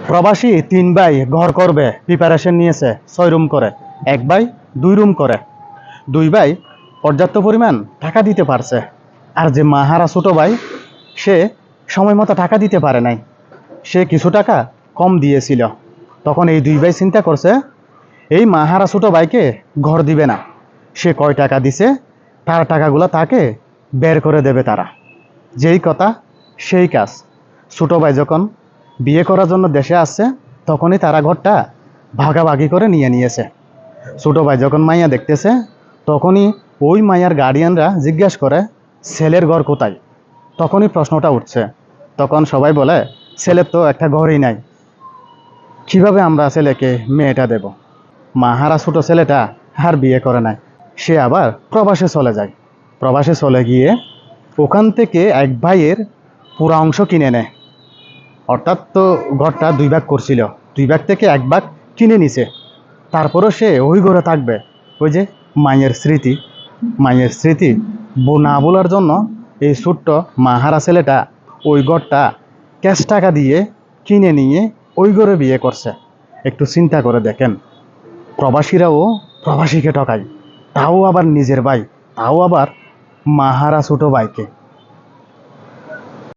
প্রবাসী 3 ভাই ঘর করবে প্রিপারেশন নিয়েছে 6 রুম করে, 1 ভাই 2 রুম করে। 2 ভাই পর্যাপ্ত পরিমাণ টাকা দিতে পারছে, আর যে মাহারা ছোট ভাই সে সময় মতো টাকা দিতে পারে নাই, সে কিছু টাকা কম দিয়েছিল। তখন এই 2 ভাই চিন্তা করছে এই মাহারা ছোট ভাইকে ঘর দিবে না, সে কয় টাকা দিছে তার টাকাগুলো তাকে বের করে দেবে তারা। যেই কথা সেই কাজ। ছোট ভাই যখন বিয়ে করার জন্য দেশে আসছে তখনই তারা ঘরটা ভাগাভাগি করে নিয়েছে। ছোট ভাই যখন মাইয়া দেখতেছে তখনই ওই মাইয়ার গার্ডিয়ানরা জিজ্ঞেস করে ছেলের ঘর কোথায়। তখনই প্রশ্নটা উঠছে। তখন সবাই বলে ছেলের তো একটা ঘরই নাই, কিভাবে আমরা ছেলেকে মেয়েটা দেব। মাহারা ছোট ছেলেটা আর বিয়ে করে নাই, সে আবার প্রবাসে চলে যায়। প্রবাসে চলে গিয়ে ওখান থেকে 1 ভাইয়ের পুরো অংশ কিনে নেয়। অর্থাৎ তো ঘরটা 2 ভাগ করছিল, 2 ভাগ থেকে 1 ভাগ কিনে নিছে। তারপরও সে ওই ঘরে থাকবে। ওই যে মায়ের স্মৃতি, মায়ের স্মৃতি না বলার জন্য এই ছোট্ট মাহারা ছেলেটা ওই ঘরটা ক্যাশ টাকা দিয়ে কিনে নিয়ে ওই ঘরে বিয়ে করছে। একটু চিন্তা করে দেখেন, প্রবাসীরাও প্রবাসীকে ঠকায়, তাও আবার নিজের ভাই, তাও আবার মাহারা ছোট ভাইকে।